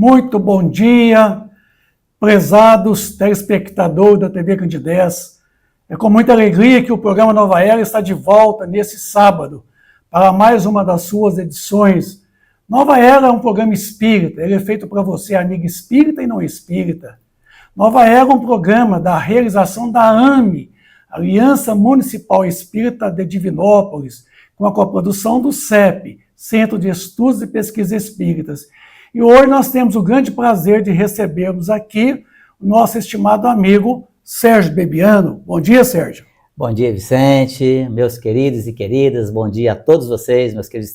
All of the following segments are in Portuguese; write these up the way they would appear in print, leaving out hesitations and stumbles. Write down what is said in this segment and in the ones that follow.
Muito bom dia, prezados telespectadores da TV Candidez. É com muita alegria que o programa Nova Era está de volta nesse sábado para mais uma das suas edições. Nova Era é um programa espírita, ele é feito para você, amigo espírita e não espírita. Nova Era é um programa da realização da AME, Aliança Municipal Espírita de Divinópolis, com a coprodução do CEP, Centro de Estudos e Pesquisas Espíritas. E hoje nós temos o grande prazer de recebermos aqui o nosso estimado amigo Sérgio Bebiano. Bom dia, Sérgio. Bom dia, Vicente, meus queridos e queridas, bom dia a todos vocês, meus queridos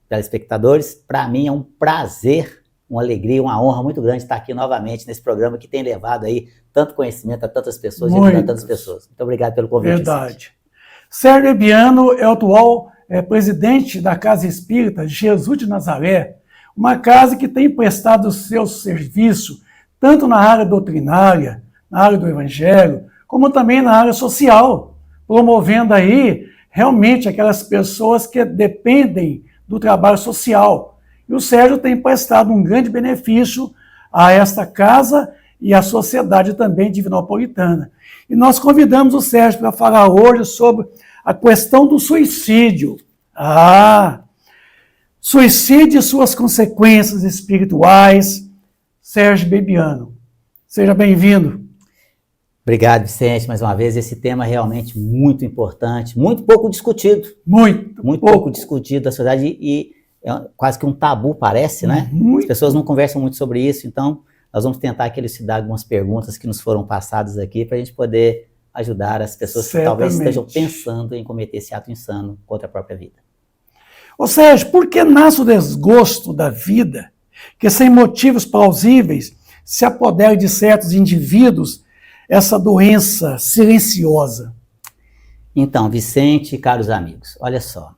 telespectadores. Para mim é um prazer, uma alegria, uma honra muito grande estar aqui novamente nesse programa que tem levado aí tanto conhecimento a tantas pessoas e ajudado tantas pessoas. Muito obrigado pelo convite, Verdade. Vicente. Sérgio Bebiano é o atual presidente da Casa Espírita Jesus de Nazaré, uma casa que tem prestado o seu serviço tanto na área doutrinária, na área do evangelho, como também na área social, promovendo aí realmente aquelas pessoas que dependem do trabalho social. E o Sérgio tem prestado um grande benefício a esta casa e à sociedade também divinopolitana. E nós convidamos o Sérgio para falar hoje sobre a questão do suicídio. Suicídio e suas consequências espirituais. Sérgio Bebiano, seja bem-vindo. Obrigado, Vicente, mais uma vez. Esse tema é realmente muito importante, muito pouco discutido. Muito pouco discutido da sociedade e é quase que um tabu, parece, né? As pessoas não conversam muito sobre isso, então nós vamos tentar aqui elucidar algumas perguntas que nos foram passadas aqui para a gente poder ajudar as pessoas que talvez estejam pensando em cometer esse ato insano contra a própria vida. Ô Sérgio, por que nasce o desgosto da vida que, sem motivos plausíveis, se apodera de certos indivíduos essa doença silenciosa? Então, Vicente e caros amigos, olha só,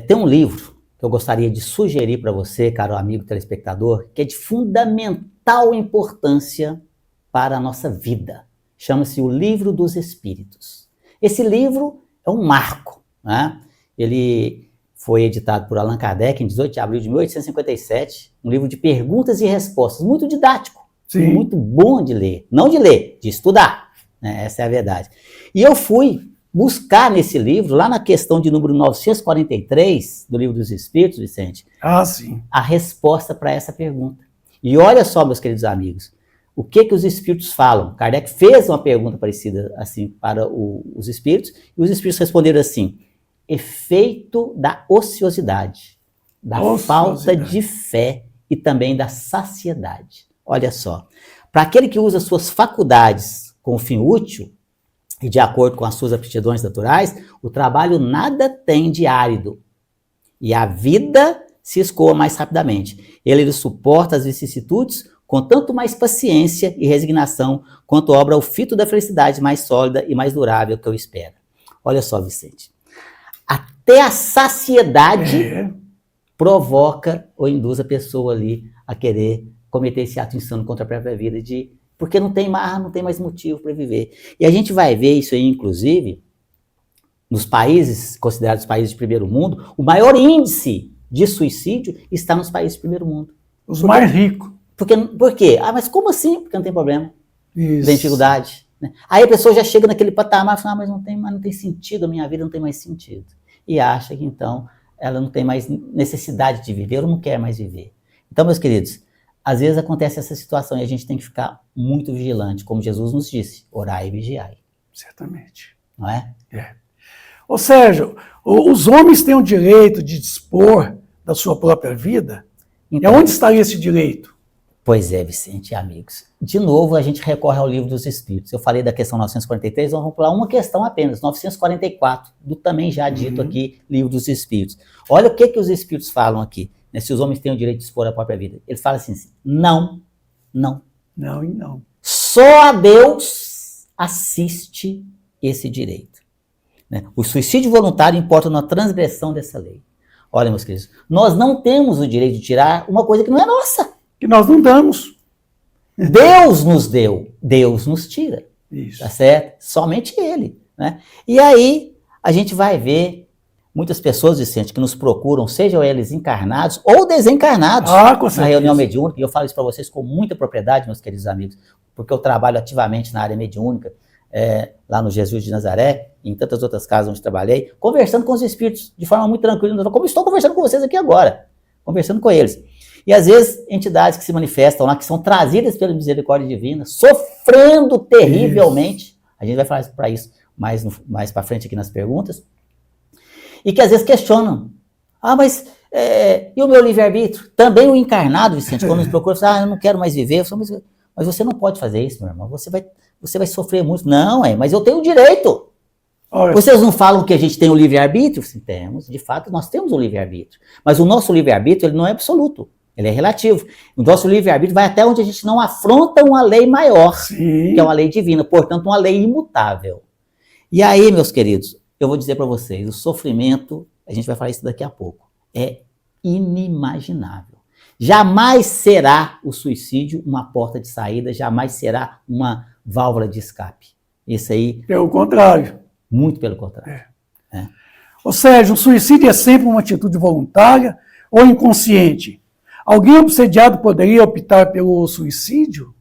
tem um livro que eu gostaria de sugerir para você, caro amigo telespectador, que é de fundamental importância para a nossa vida. Chama-se O Livro dos Espíritos. Esse livro é um marco, né? Ele foi editado por Allan Kardec em 18 de abril de 1857, um livro de perguntas e respostas, muito didático, muito bom de ler. Não de ler, de estudar, né? Essa é a verdade. E eu fui buscar nesse livro, lá na questão de número 943 do Livro dos Espíritos, Vicente, a resposta para essa pergunta. E olha só, meus queridos amigos, o que os espíritos falam? Kardec fez uma pergunta parecida assim para os espíritos, e os espíritos responderam assim: efeito da ociosidade, da falta de fé e também da saciedade. Olha só, para aquele que usa suas faculdades com fim útil e de acordo com as suas aptidões naturais, o trabalho nada tem de árido e a vida se escoa mais rapidamente. Ele suporta as vicissitudes com tanto mais paciência e resignação quanto obra o fito da felicidade mais sólida e mais durável que eu espero. Olha só, Vicente, até a saciedade provoca ou induz a pessoa ali a querer cometer esse ato insano contra a própria vida, porque não tem mais motivo para viver. E a gente vai ver isso aí, inclusive, nos países considerados países de primeiro mundo, o maior índice de suicídio está nos países de primeiro mundo. Os mais ricos. Por quê? Mas como assim? Porque não tem problema. Isso. Tem dificuldade. Né? Aí a pessoa já chega naquele patamar e fala, mas não tem sentido, a minha vida não tem mais sentido. E acha que então ela não tem mais necessidade de viver, ou não quer mais viver. Então, meus queridos, às vezes acontece essa situação e a gente tem que ficar muito vigilante, como Jesus nos disse, orai e vigiai. Certamente. Não é? Ô Sérgio, os homens têm o direito de dispor da sua própria vida? Então, e onde estaria esse direito? Pois é, Vicente e amigos. De novo, a gente recorre ao Livro dos Espíritos. Eu falei da questão 943, vamos pular uma questão apenas, 944, do também já dito aqui, Livro dos Espíritos. Olha o que os Espíritos falam aqui, né, se os homens têm o direito de expor a própria vida. Ele fala assim, não. Não e não. Só a Deus assiste esse direito. Né? O suicídio voluntário importa na transgressão dessa lei. Olha, meus queridos, nós não temos o direito de tirar uma coisa que não é nossa. Que nós não damos. Deus nos deu, Deus nos tira. Isso. Tá certo? Somente Ele. Né? E aí a gente vai ver muitas pessoas, Vicente, que nos procuram, sejam eles encarnados ou desencarnados, com certeza. na reunião mediúnica, e eu falo isso para vocês com muita propriedade, meus queridos amigos, porque eu trabalho ativamente na área mediúnica, lá no Jesus de Nazaré, em tantas outras casas onde trabalhei, conversando com os espíritos de forma muito tranquila, como estou conversando com vocês aqui agora, conversando com eles. E às vezes, entidades que se manifestam lá, que são trazidas pela misericórdia divina, sofrendo terrivelmente, a gente vai falar para isso mais para frente aqui nas perguntas, e que às vezes questionam, mas e o meu livre-arbítrio? Também o encarnado, Vicente, quando nos procura, fala, eu não quero mais viver, mas você não pode fazer isso, meu irmão, você vai sofrer muito. Não, mas eu tenho o direito. Olha. Vocês não falam que a gente tem o livre-arbítrio? Sim, temos, de fato, nós temos o livre-arbítrio. Mas o nosso livre-arbítrio ele não é absoluto, ele é relativo. O nosso livre-arbítrio vai até onde a gente não afronta uma lei maior, Sim. que é uma lei divina, portanto, uma lei imutável. E aí, meus queridos, eu vou dizer para vocês, o sofrimento, a gente vai falar isso daqui a pouco, é inimaginável. Jamais será o suicídio uma porta de saída, jamais será uma válvula de escape. Isso aí... Pelo contrário. Muito pelo contrário. Ô Sérgio, o suicídio é sempre uma atitude voluntária ou inconsciente? Alguém obsediado poderia optar pelo suicídio?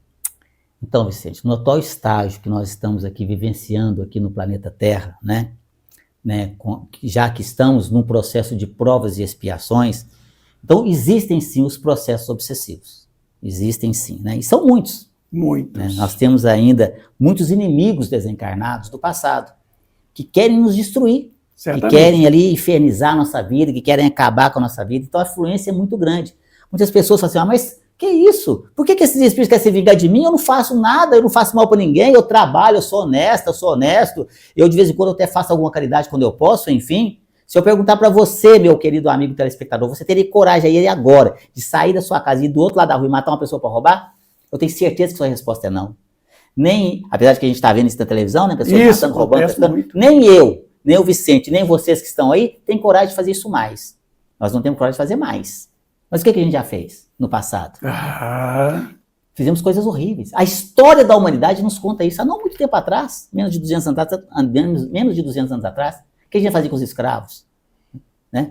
Então, Vicente, no atual estágio que nós estamos aqui vivenciando aqui no planeta Terra, já que estamos num processo de provas e expiações, então existem sim os processos obsessivos. Existem sim, e são muitos. Muitos. Nós temos ainda muitos inimigos desencarnados do passado, que querem nos destruir, Certamente. Que querem ali infernizar a nossa vida, que querem acabar com a nossa vida. Então a influência é muito grande. Muitas pessoas falam assim, mas que isso? Por que esses espíritos querem se vingar de mim? Eu não faço nada, eu não faço mal para ninguém, eu trabalho, eu sou honesta, eu sou honesto, eu de vez em quando até faço alguma caridade quando eu posso, enfim. Se eu perguntar para você, meu querido amigo telespectador, você teria coragem aí agora de sair da sua casa e ir do outro lado da rua e matar uma pessoa para roubar? Eu tenho certeza que sua resposta é não. Nem, apesar de que a gente está vendo isso na televisão, pessoas matando, roubando, nem eu, nem o Vicente, nem vocês que estão aí, tem coragem de fazer isso mais. Nós não temos coragem de fazer mais. Mas o que a gente já fez no passado? Fizemos coisas horríveis. A história da humanidade nos conta isso. Há não muito tempo atrás, menos de 200 anos atrás, o que a gente fazia com os escravos?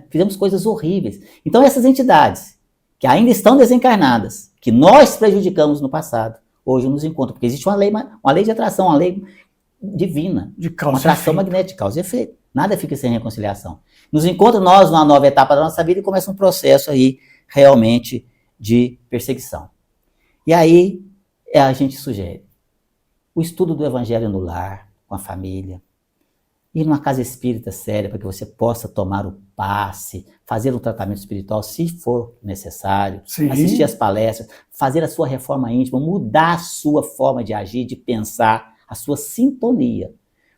Fizemos coisas horríveis. Então essas entidades, que ainda estão desencarnadas, que nós prejudicamos no passado, hoje nos encontram, porque existe uma lei de atração, uma lei divina, de causa uma atração magnética, de causa e efeito. Nada fica sem reconciliação. Nos encontra nós numa nova etapa da nossa vida e começa um processo aí realmente de perseguição. E aí a gente sugere o estudo do evangelho no lar, com a família, ir numa casa espírita séria para que você possa tomar o passe, fazer um tratamento espiritual se for necessário, Sim. assistir às palestras, fazer a sua reforma íntima, mudar a sua forma de agir, de pensar, a sua sintonia.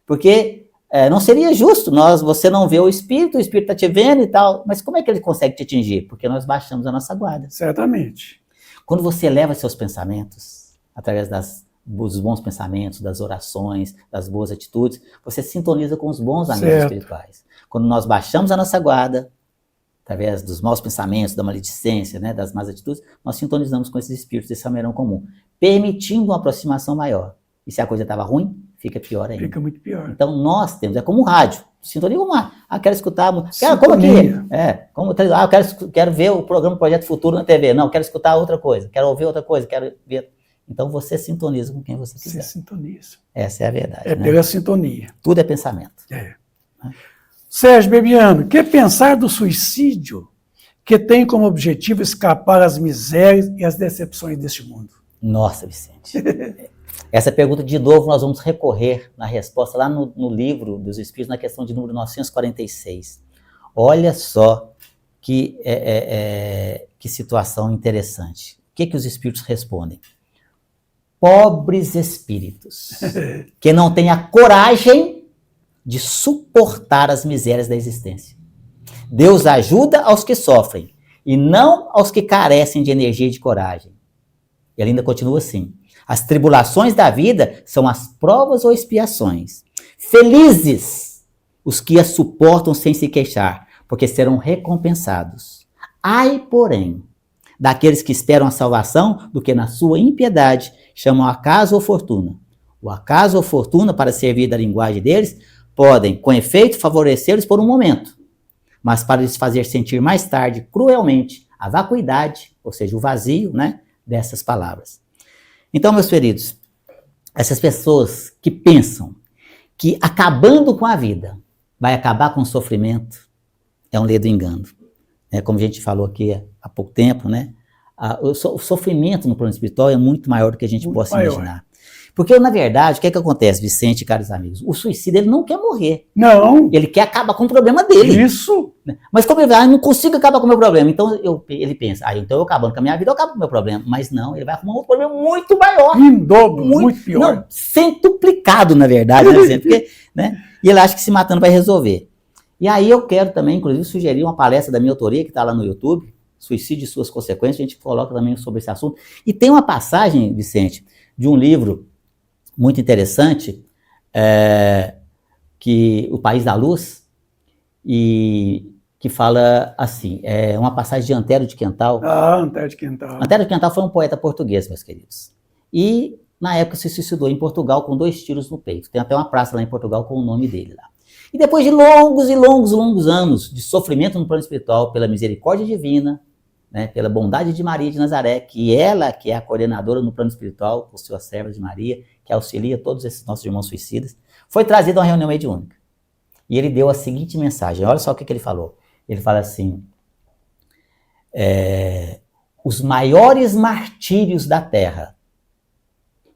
Porque não seria justo, você não vê o espírito está te vendo e tal, mas como é que ele consegue te atingir? Porque nós baixamos a nossa guarda. Certamente. Quando você eleva seus pensamentos, através dos bons pensamentos, das orações, das boas atitudes, você sintoniza com os bons amigos espirituais. Quando nós baixamos a nossa guarda, através dos maus pensamentos, da maledicência, das más atitudes, nós sintonizamos com esses espíritos desse amerão comum, permitindo uma aproximação maior. E se a coisa estava ruim, fica pior ainda. Fica muito pior. Então nós temos, é como um rádio, sintonia como quero escutar, como aqui, quero ver o programa Projeto Futuro na TV, não, quero escutar outra coisa, quero ouvir outra coisa, quero ver. Então você sintoniza com quem você quiser. Você sintoniza. Essa é a verdade. É pela sintonia. Tudo é pensamento. Sérgio Bebiano, que pensar do suicídio que tem como objetivo escapar às misérias e às decepções deste mundo? Nossa, Vicente. Essa pergunta, de novo, nós vamos recorrer na resposta lá no livro dos Espíritos, na questão de número 946. Olha só que situação interessante. O que os Espíritos respondem? Pobres espíritos, que não têm a coragem de suportar as misérias da existência. Deus ajuda aos que sofrem, e não aos que carecem de energia e de coragem. E ele ainda continua assim. As tribulações da vida são as provas ou expiações. Felizes os que as suportam sem se queixar, porque serão recompensados. Ai, porém, daqueles que esperam a salvação, do que na sua impiedade chamam acaso ou fortuna. O acaso ou fortuna, para servir da linguagem deles, podem, com efeito, favorecê-los por um momento, mas para lhes fazer sentir mais tarde, cruelmente, a vacuidade, ou seja, o vazio, né, dessas palavras. Então, meus queridos, essas pessoas que pensam que acabando com a vida vai acabar com o sofrimento, é um ledo engano. Como a gente falou aqui há pouco tempo, né? O sofrimento no plano espiritual é muito maior do que a gente possa imaginar. Porque, na verdade, o que é que acontece, Vicente e caros amigos? O suicida, ele não quer morrer. Não. Ele quer acabar com o problema dele. Isso. Mas como ele vai, não consigo acabar com o meu problema. Então, ele pensa, então eu acabando com a minha vida, eu acabo com o meu problema. Mas não, ele vai arrumar um problema muito maior. Em dobro, muito pior. Não, centuplicado, na verdade, né, Vicente? Porque, né? E ele acha que se matando vai resolver. E aí eu quero também, inclusive, sugerir uma palestra da minha autoria, que está lá no YouTube, Suicídio e Suas Consequências, a gente coloca também sobre esse assunto. E tem uma passagem, Vicente, de um livro muito interessante, que O País da Luz, e que fala assim, é uma passagem de Antero de Quental. Antero de Quental. Antero de Quental foi um poeta português, meus queridos. E, na época, se suicidou em Portugal com 2 tiros no peito. Tem até uma praça lá em Portugal com o nome dele lá. E depois de longos e longos anos de sofrimento no plano espiritual, pela misericórdia divina, né, pela bondade de Maria de Nazaré, que ela que é a coordenadora no plano espiritual, por sua serva de Maria, que auxilia todos esses nossos irmãos suicidas, foi trazido a uma reunião mediúnica. E ele deu a seguinte mensagem, olha só o que ele falou. Ele fala assim, os maiores martírios da terra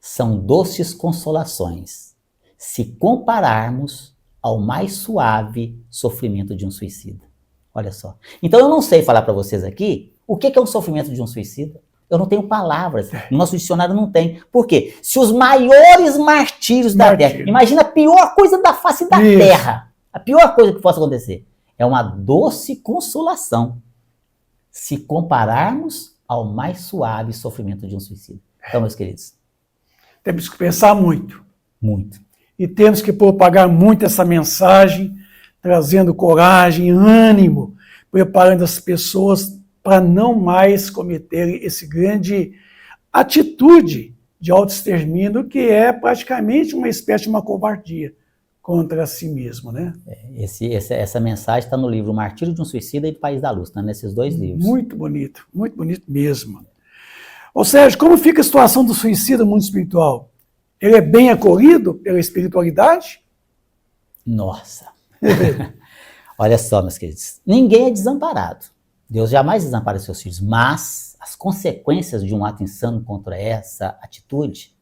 são doces consolações, se compararmos ao mais suave sofrimento de um suicida. Olha só. Então eu não sei falar para vocês aqui o que é um sofrimento de um suicida. Eu não tenho palavras. No nosso dicionário não tem. Por quê? Se os maiores martírios da terra... Imagina a pior coisa da face da terra. A pior coisa que possa acontecer. É uma doce consolação. Se compararmos ao mais suave sofrimento de um suicida. Então, meus queridos. Temos que pensar muito. Muito. E temos que propagar muito essa mensagem, trazendo coragem, ânimo, preparando as pessoas para não mais cometerem esse grande atitude de autoextermínio, que é praticamente uma espécie de uma covardia contra si mesmo, né? Essa mensagem está no livro O Martírio de um Suicida e do País da Luz, tá nesses 2 livros. Muito bonito mesmo. Ou seja, como fica a situação do suicida no mundo espiritual? Ele é bem acolhido pela espiritualidade? Nossa! Olha só, meus queridos, ninguém é desamparado. Deus jamais desampara seus filhos, mas as consequências de um ato insano contra essa atitude,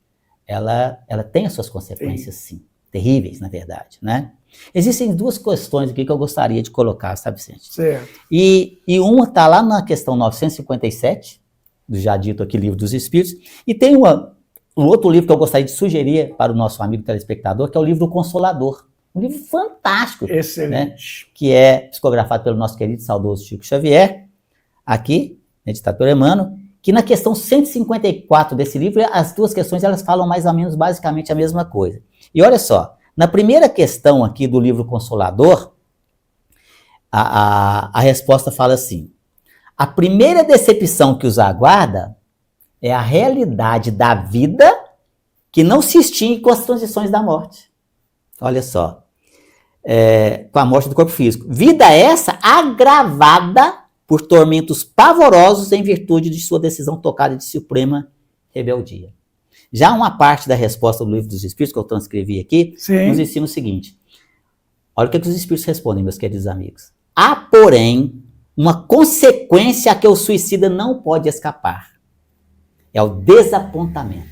ela tem as suas consequências, sim, terríveis, na verdade, né? Existem 2 questões aqui que eu gostaria de colocar, sabe, Vicente? Certo. E uma está lá na questão 957, do já dito aqui Livro dos Espíritos, e tem um outro livro que eu gostaria de sugerir para o nosso amigo telespectador, que é o livro Consolador. Um livro fantástico. Excelente. Né, que é psicografado pelo nosso querido saudoso Chico Xavier, aqui, editado pelo Emmanuel, que na questão 154 desse livro, as 2 questões elas falam mais ou menos basicamente a mesma coisa. E olha só, na primeira questão aqui do livro Consolador, a resposta fala assim, a primeira decepção que os aguarda é a realidade da vida que não se extingue com as transições da morte. Olha só. Com a morte do corpo físico. Vida essa agravada por tormentos pavorosos em virtude de sua decisão tocada de suprema rebeldia. Já uma parte da resposta do Livro dos Espíritos, que eu transcrevi aqui, nos ensina o seguinte. Olha o que os Espíritos respondem, meus queridos amigos. Há, porém, uma consequência a que o suicida não pode escapar. É o desapontamento.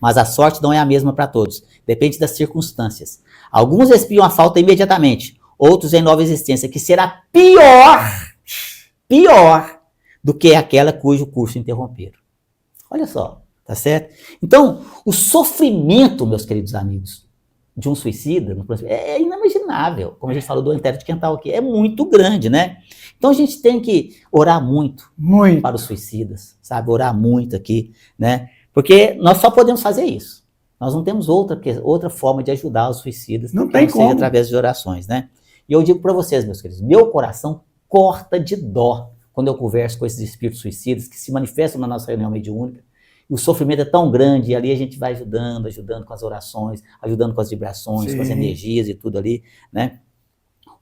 Mas a sorte não é a mesma para todos. Depende das circunstâncias. Alguns espiam a falta imediatamente, outros em nova existência, que será pior do que aquela cujo curso interromperam. Olha só, tá certo? Então, o sofrimento, meus queridos amigos, de um suicida é inimaginável. Como a gente falou do Antero de Quental aqui, é muito grande, né? Então a gente tem que orar muito para os suicidas, sabe? Orar muito aqui, né? Porque nós só podemos fazer isso. Nós não temos outra forma de ajudar os suicidas. Não tem como. Através de orações, né? E eu digo para vocês, meus queridos, meu coração corta de dó quando eu converso com esses espíritos suicidas que se manifestam na nossa reunião mediúnica. E o sofrimento é tão grande, e ali a gente vai ajudando com as orações, ajudando com as vibrações, com as energias e tudo ali, né?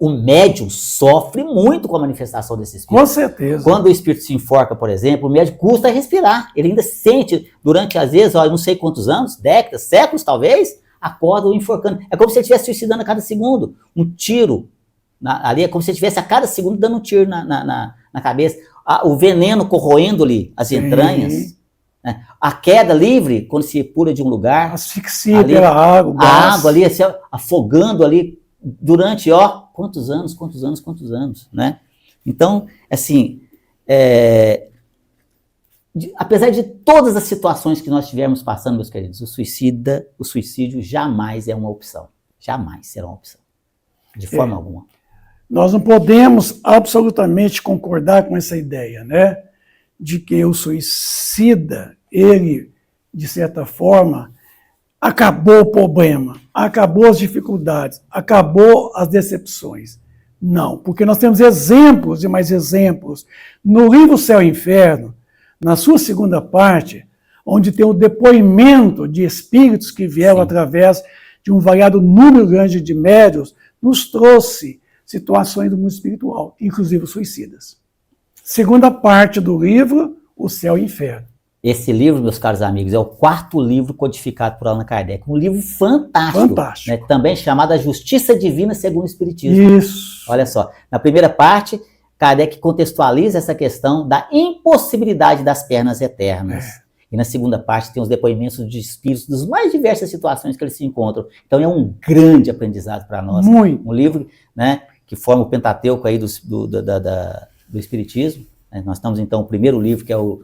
O médium sofre muito com a manifestação desse espírito. Com certeza. Quando o espírito se enforca, por exemplo, o médium custa respirar. Ele ainda sente, durante, às vezes, não sei quantos anos, décadas, séculos talvez, acorda o enforcando. É como se ele estivesse suicidando a cada segundo. Um tiro ali é como se ele estivesse a cada segundo dando um tiro na cabeça. O veneno corroendo-lhe as entranhas. Né? A queda livre, quando se pula de um lugar. Asfixia ali, pela água. A água ali, assim, afogando ali durante, quantos anos, né? Então, assim, apesar de todas as situações que nós estivermos passando, meus queridos, o suicídio jamais é uma opção. Jamais será uma opção. De forma alguma. Nós não podemos absolutamente concordar com essa ideia, né? De que o suicida, ele, de certa forma, acabou o problema, acabou as dificuldades, acabou as decepções. Não, porque nós temos exemplos e mais exemplos. No livro Céu e Inferno, na sua segunda parte, onde tem o depoimento de espíritos que vieram através de um variado número grande de médiuns, nos trouxe situações do mundo espiritual, inclusive suicidas. Segunda parte do livro, O Céu e o Inferno. Esse livro, meus caros amigos, é o 4º livro codificado por Allan Kardec. Um livro fantástico. Fantástico. Né, também chamado A Justiça Divina segundo o Espiritismo. Isso. Olha só, na primeira parte, Kardec contextualiza essa questão da impossibilidade das pernas eternas. E na segunda parte tem os depoimentos de espíritos das mais diversas situações que eles se encontram. Então é um grande aprendizado para nós. Muito. Um livro, né, que forma o Pentateuco aí do Espiritismo. Nós estamos, então, o primeiro livro, que é o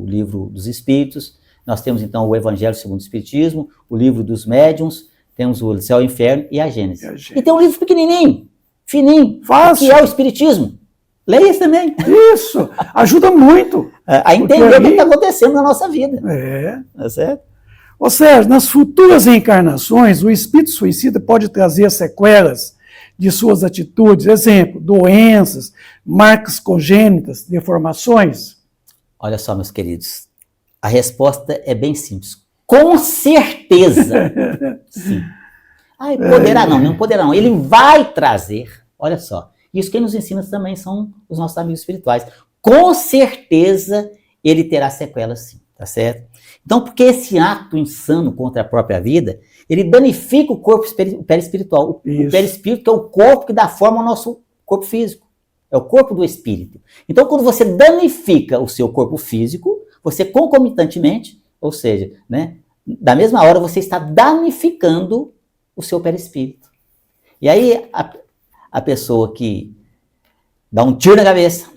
livro dos Espíritos. Nós temos, então, o Evangelho segundo o Espiritismo, o livro dos Médiuns, temos o Céu e o Inferno e a Gênesis. E tem um livro pequenininho, fininho, fácil, que é o Espiritismo. Leia esse também. Isso, ajuda muito. A entender o que está acontecendo na nossa vida. Tá certo? Ou seja, nas futuras reencarnações, o espírito suicida pode trazer sequelas de suas atitudes, exemplo, doenças, marcas congênitas, deformações. Olha só, meus queridos, a resposta é bem simples. Com certeza, sim. Poderá não poderá não. Ele vai trazer, olha só, isso quem nos ensina também são os nossos amigos espirituais. Com certeza ele terá sequelas sim, tá certo? Então, porque esse ato insano contra a própria vida, ele danifica o corpo perispiritual. O perispírito que é o corpo que dá forma ao nosso corpo físico. É o corpo do espírito. Então, quando você danifica o seu corpo físico, você concomitantemente, ou seja, né, da mesma hora você está danificando o seu perispírito. E aí, a pessoa que dá um tiro na cabeça,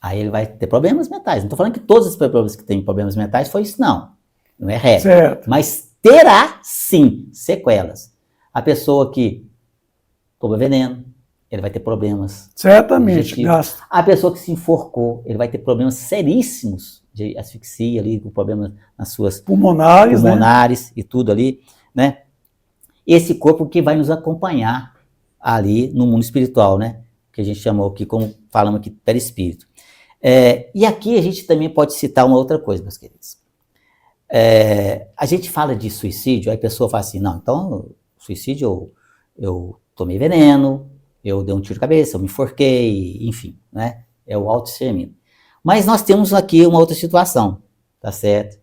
aí ele vai ter problemas mentais. Não estou falando que todos os problemas que têm problemas mentais foi isso, não. Não é regra. Certo. Mas terá, sim, sequelas. A pessoa que toma veneno, ele vai ter problemas. Certamente. A pessoa que se enforcou, ele vai ter problemas seríssimos de asfixia ali, com problemas nas suas pulmonares, né? E tudo ali, né? Esse corpo que vai nos acompanhar ali no mundo espiritual, né? Que a gente chamou aqui, como falamos aqui, perispírito. E aqui a gente também pode citar uma outra coisa, meus queridos. A gente fala de suicídio, aí a pessoa fala assim, não, então, suicídio eu tomei veneno, eu dei um tiro de cabeça, eu me enforquei, enfim, né? É o autoextermínio. Mas nós temos aqui uma outra situação, tá certo?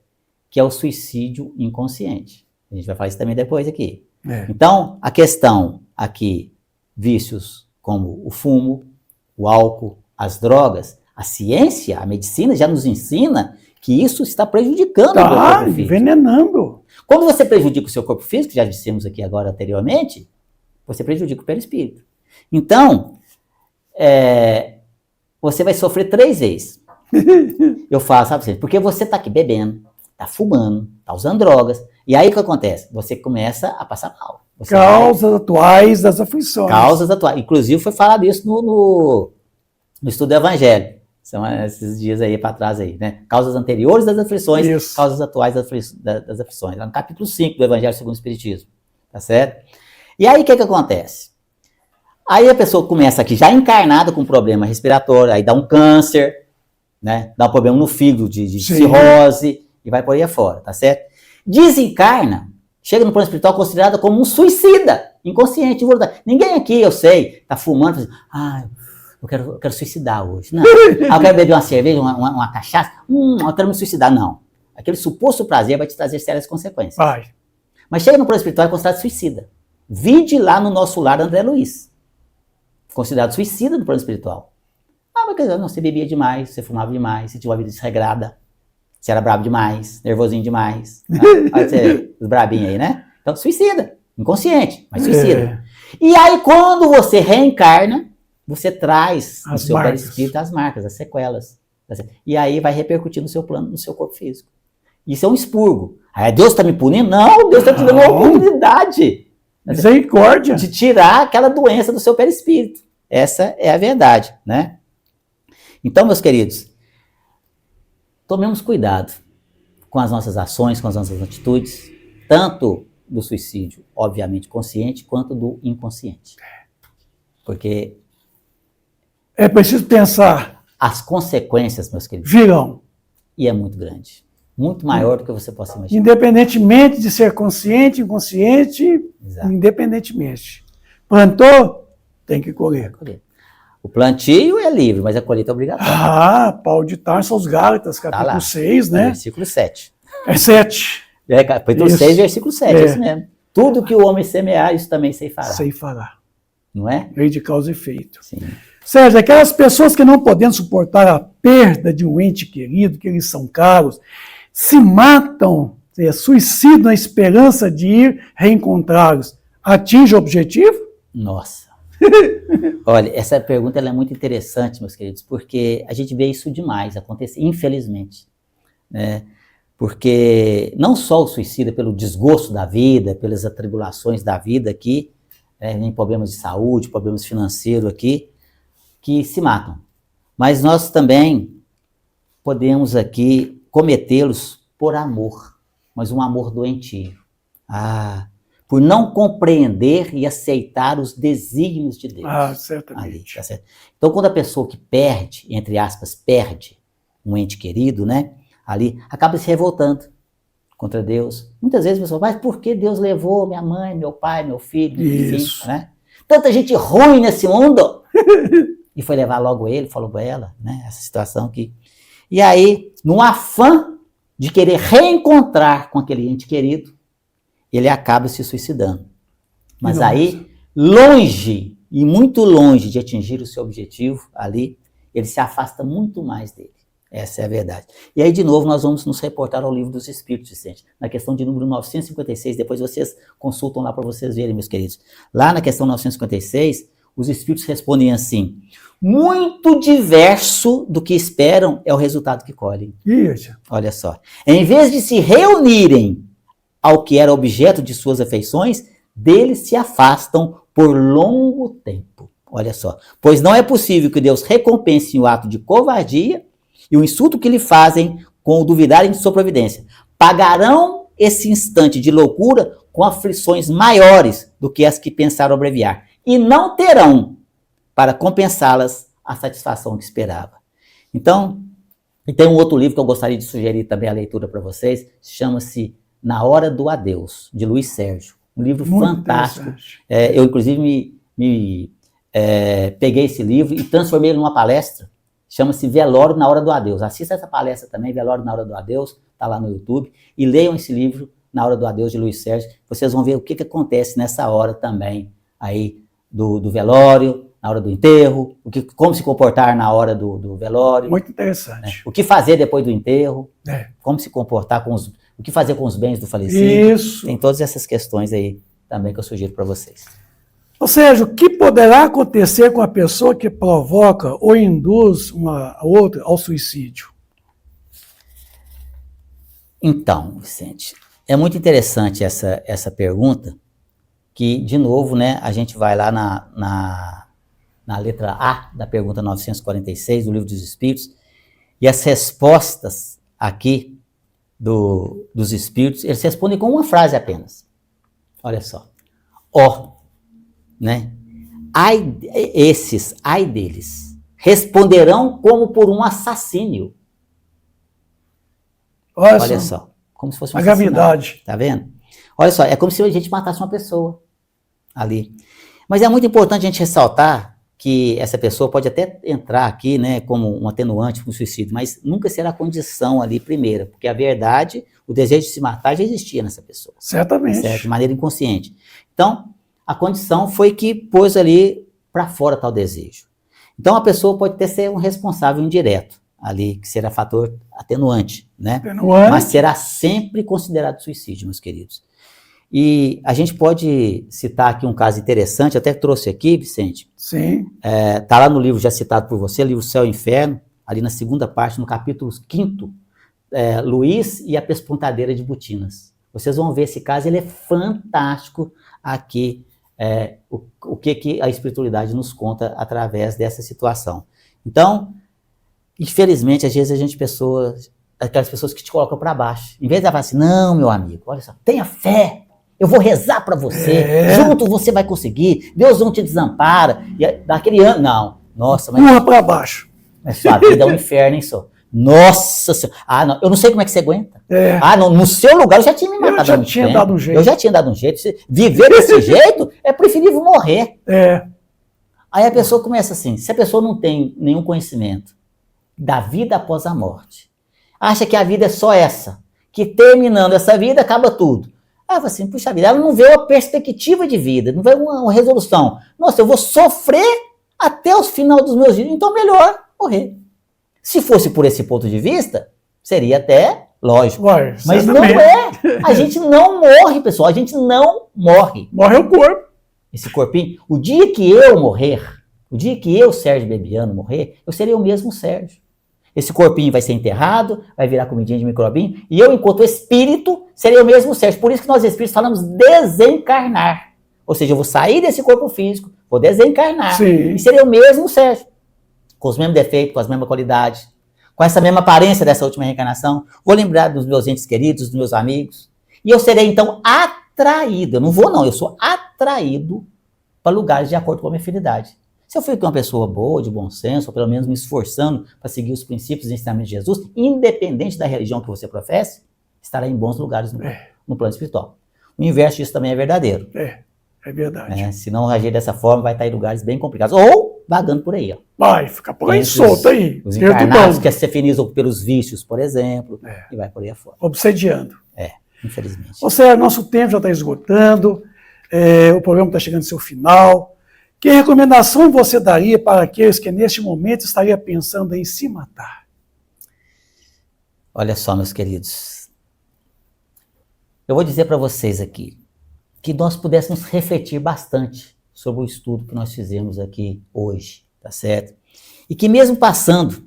Que é o suicídio inconsciente. A gente vai falar isso também depois aqui. Então, a questão aqui, vícios como o fumo, o álcool, as drogas, a ciência, a medicina já nos ensina que isso está prejudicando o corpo físico. Envenenando. Quando você prejudica o seu corpo físico, já dissemos aqui agora anteriormente, você prejudica o perispírito. Então, você vai sofrer 3 vezes. Eu falo, sabe assim, porque você está aqui bebendo, está fumando, está usando drogas, e aí o que acontece? Você começa a passar mal. Causas atuais das aflições. Causas atuais. Inclusive foi falado isso no estudo do Evangelho. São esses dias aí para trás aí, né? Causas anteriores das aflições, isso. Causas atuais das aflições. Lá no capítulo 5 do Evangelho segundo o Espiritismo. Tá certo? E aí o que acontece? Aí a pessoa começa aqui já encarnada com problema respiratório, aí dá um câncer, né? Dá um problema no fígado de cirrose e vai por aí afora, tá certo? Desencarna, chega no plano espiritual considerada como um suicida. inconsciente, involuntário. Ninguém aqui, eu sei, tá fumando, assim, eu quero suicidar hoje. Não. Eu quero beber uma cerveja, uma cachaça, eu quero me suicidar. Não. Aquele suposto prazer vai te trazer sérias consequências. Vai. Mas chega no plano espiritual, é considerado suicida. Vide lá no nosso lar André Luiz. Considerado suicida no plano espiritual. Mas quer dizer, não, você bebia demais, você fumava demais, você tinha uma vida desregrada, você era brabo demais, nervosinho demais. Né? Olha você, os brabinhos aí, né? Então, suicida. Inconsciente, mas suicida. E aí, quando você reencarna, você traz no seu perispírito as marcas, as sequelas. E aí vai repercutir no seu plano, no seu corpo físico. Isso é um expurgo. Aí Deus está me punindo? Não, Deus está te dando uma oportunidade. Misericórdia. De tirar aquela doença do seu perispírito. Essa é a verdade, né? Então, meus queridos, tomemos cuidado com as nossas ações, com as nossas atitudes, tanto do suicídio, obviamente, consciente, quanto do inconsciente. Porque é preciso pensar. As consequências, meus queridos, virão. E é muito grande. Muito maior do que você possa imaginar. Independentemente de ser consciente, inconsciente, exato. Independentemente. Plantou, tem que colher. O plantio é livre, mas a colheita é obrigatória. Paulo de Tarso aos Gálatas, capítulo 6, né? Versículo 7. É 7. Capítulo 6, versículo 7, é isso mesmo. Tudo que o homem semear, isso também ceifará. Ceifará. Não é? Lei de causa e efeito. Sim. Sérgio, aquelas pessoas que não podendo suportar a perda de um ente querido, que eles são caros, se matam, suicidam na esperança de ir reencontrá-los, atinge o objetivo? Nossa. Olha, essa pergunta ela é muito interessante, meus queridos, porque a gente vê isso demais acontecer, infelizmente. Né? Porque não só o suicida pelo desgosto da vida, pelas atribulações da vida aqui, nem problemas de saúde, problemas financeiros aqui, que se matam. Mas nós também podemos aqui cometê-los por amor, mas um amor doentio. Por não compreender e aceitar os desígnios de Deus. Certamente. Ali, tá certo? Então, quando a pessoa que perde, entre aspas, perde um ente querido, né, ali, acaba se revoltando contra Deus. Muitas vezes a pessoa, mas por que Deus levou minha mãe, meu pai, meu filho, enfim, né? Tanta gente ruim nesse mundo! E foi levar logo ele, falou com ela, né, essa situação aqui. E aí, no afã de querer reencontrar com aquele ente querido, ele acaba se suicidando. Mas aí, longe, e muito longe de atingir o seu objetivo ali, ele se afasta muito mais dele. Essa é a verdade. E aí, de novo, nós vamos nos reportar ao Livro dos Espíritos, Vicente, na questão de número 956, depois vocês consultam lá para vocês verem, meus queridos. Lá na questão 956, os Espíritos respondem assim, muito diverso do que esperam é o resultado que colhem. Isso. Olha só. Em vez de se reunirem ao que era objeto de suas afeições, deles se afastam por longo tempo. Olha só. Pois não é possível que Deus recompense o ato de covardia e o insulto que lhe fazem com o duvidarem de sua providência. Pagarão esse instante de loucura com aflições maiores do que as que pensaram abreviar. E não terão, para compensá-las, a satisfação que esperava. Então, e tem um outro livro que eu gostaria de sugerir também a leitura para vocês, chama-se Na Hora do Adeus, de Luiz Sérgio. Um livro muito fantástico. Eu, inclusive, peguei esse livro e transformei ele numa palestra. Chama-se Velório na Hora do Adeus. Assista essa palestra também, Velório na Hora do Adeus, está lá no YouTube. E leiam esse livro, Na Hora do Adeus, de Luiz Sérgio. Vocês vão ver o que acontece nessa hora também, aí do velório, na hora do enterro, como se comportar na hora do velório. Muito interessante. Né? O que fazer depois do enterro, como se comportar o que fazer com os bens do falecido. Isso. Tem todas essas questões aí também que eu sugiro para vocês. Ou seja, o que poderá acontecer com a pessoa que provoca ou induz uma outra ao suicídio? Então, Vicente, é muito interessante essa pergunta, que, de novo, né, a gente vai lá na letra A da pergunta 946 do Livro dos Espíritos, e as respostas aqui dos Espíritos, eles respondem com uma frase apenas. Olha só. Né? Ai deles, responderão como por um assassínio. Olha só. Como se fosse um assassinato. Tá vendo? Olha só, é como se a gente matasse uma pessoa. ali. Mas é muito importante a gente ressaltar que essa pessoa pode até entrar aqui, né, como um atenuante para o suicídio, mas nunca será a condição ali primeira, porque a verdade, o desejo de se matar já existia nessa pessoa. Certamente. Certo? De maneira inconsciente. Então, a condição foi que pôs ali para fora tal desejo. Então, a pessoa pode até ser um responsável indireto ali, que será fator atenuante, né? Atenuante. Mas será sempre considerado suicídio, meus queridos. E a gente pode citar aqui um caso interessante, até trouxe aqui, Vicente. Sim. Está lá no livro já citado por você, livro Céu e Inferno, ali na segunda parte, no capítulo 5º, Luiz e a Pespontadeira de Botinas. Vocês vão ver esse caso, ele é fantástico aqui, o que a espiritualidade nos conta através dessa situação. Então, infelizmente, às vezes a gente aquelas pessoas que te colocam para baixo, em vez de falar assim, não, meu amigo, olha só, tenha fé, eu vou rezar para você, junto você vai conseguir, Deus não te desampara, e daquele ano, não, nossa, mas... Pula para baixo. Mas sua vida é um inferno, hein, só? Nossa Senhora, não, eu não sei como é que você aguenta. Não, no seu lugar eu já tinha me matado. Eu já tinha dado um jeito. Eu já tinha dado um jeito. Viver desse jeito é preferível morrer. Aí a pessoa começa assim, se a pessoa não tem nenhum conhecimento da vida após a morte, acha que a vida é só essa, que terminando essa vida acaba tudo. Aí fala assim, puxa vida, ela não vê uma perspectiva de vida, não vê uma resolução. Nossa, eu vou sofrer até o final dos meus dias, então melhor morrer. Se fosse por esse ponto de vista, seria até lógico. Mas não é. A gente não morre, pessoal. A gente não morre. Morre o corpo. Esse corpinho. O dia que eu morrer, o dia que eu, Sérgio Bebiano, morrer, eu serei o mesmo Sérgio. Esse corpinho vai ser enterrado, vai virar comidinha de microbinho, e eu, enquanto espírito, serei o mesmo Sérgio. Por isso que nós espíritos falamos desencarnar. Ou seja, eu vou sair desse corpo físico, vou desencarnar. Sim. E serei o mesmo Sérgio. Com os mesmos defeitos, com as mesmas qualidades, com essa mesma aparência dessa última reencarnação. Vou lembrar dos meus entes queridos, dos meus amigos. E eu serei, então, atraído. Eu não vou, não. Eu sou atraído para lugares de acordo com a minha afinidade. Se eu fui uma pessoa boa, de bom senso, ou pelo menos me esforçando para seguir os princípios e ensinamentos de Jesus, independente da religião que você professe, estará em bons lugares no plano espiritual. O inverso disso também é verdadeiro. É verdade. Se não agir dessa forma, vai estar em lugares bem complicados. Ou vagando por aí. Vai ficar por aí solto aí. Os encarnados que se afinizam pelos vícios, por exemplo, e vai por aí afora. Obsediando. Infelizmente. Nosso tempo já está esgotando, o programa está chegando ao seu final. Que recomendação você daria para aqueles que neste momento estariam pensando em se matar? Olha só, meus queridos. Eu vou dizer para vocês aqui que nós pudéssemos refletir bastante sobre o estudo que nós fizemos aqui hoje, tá certo? E que mesmo passando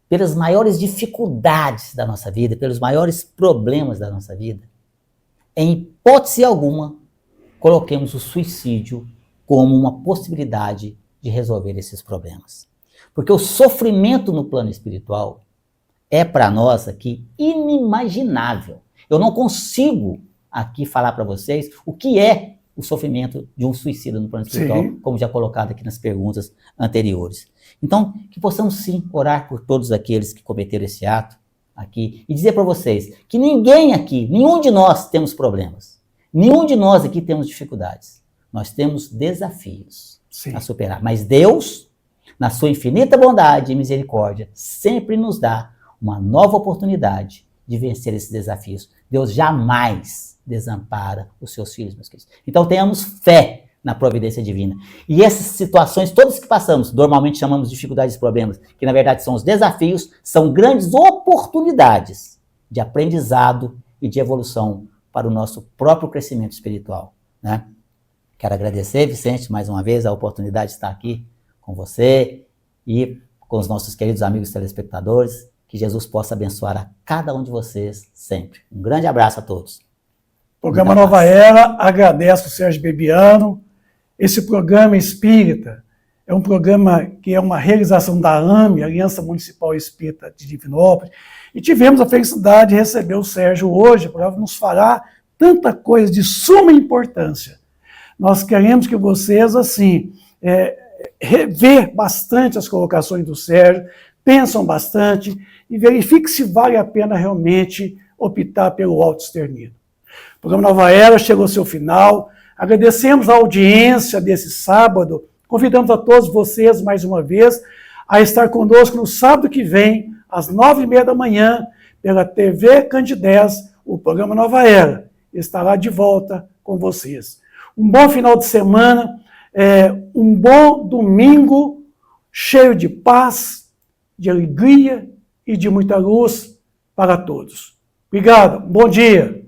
pelas maiores dificuldades da nossa vida, pelos maiores problemas da nossa vida, em hipótese alguma, coloquemos o suicídio como uma possibilidade de resolver esses problemas. Porque o sofrimento no plano espiritual é para nós aqui inimaginável. Eu não consigo aqui falar para vocês o que é o sofrimento de um suicida no plano espiritual, como já colocado aqui nas perguntas anteriores. Então, que possamos sim orar por todos aqueles que cometeram esse ato aqui e dizer para vocês que ninguém aqui, nenhum de nós temos problemas. Nenhum de nós aqui temos dificuldades. Nós temos desafios a superar. Mas Deus, na sua infinita bondade e misericórdia, sempre nos dá uma nova oportunidade de vencer esses desafios. Deus jamais desampara os seus filhos, meus queridos. Então tenhamos fé na providência divina. E essas situações todas que passamos, normalmente chamamos de dificuldades e problemas, que na verdade são os desafios, são grandes oportunidades de aprendizado e de evolução para o nosso próprio crescimento espiritual, né? Quero agradecer, Vicente, mais uma vez a oportunidade de estar aqui com você e com os nossos queridos amigos telespectadores. Que Jesus possa abençoar a cada um de vocês sempre. Um grande abraço a todos. Programa Nova Era, agradece o Sérgio Bebiano. Esse programa espírita é um programa que é uma realização da AME, Aliança Municipal Espírita de Divinópolis, e tivemos a felicidade de receber o Sérgio hoje para nos falar tanta coisa de suma importância. Nós queremos que vocês, assim, rever bastante as colocações do Sérgio, pensam bastante e verifiquem se vale a pena realmente optar pelo autoextermínio. O programa Nova Era chegou ao seu final. Agradecemos a audiência desse sábado. Convidamos a todos vocês, mais uma vez, a estar conosco no sábado que vem, às 9h30 da manhã, pela TV Candidez, o programa Nova Era. Estará de volta com vocês. Um bom final de semana, um bom domingo, cheio de paz, de alegria e de muita luz para todos. Obrigado, bom dia.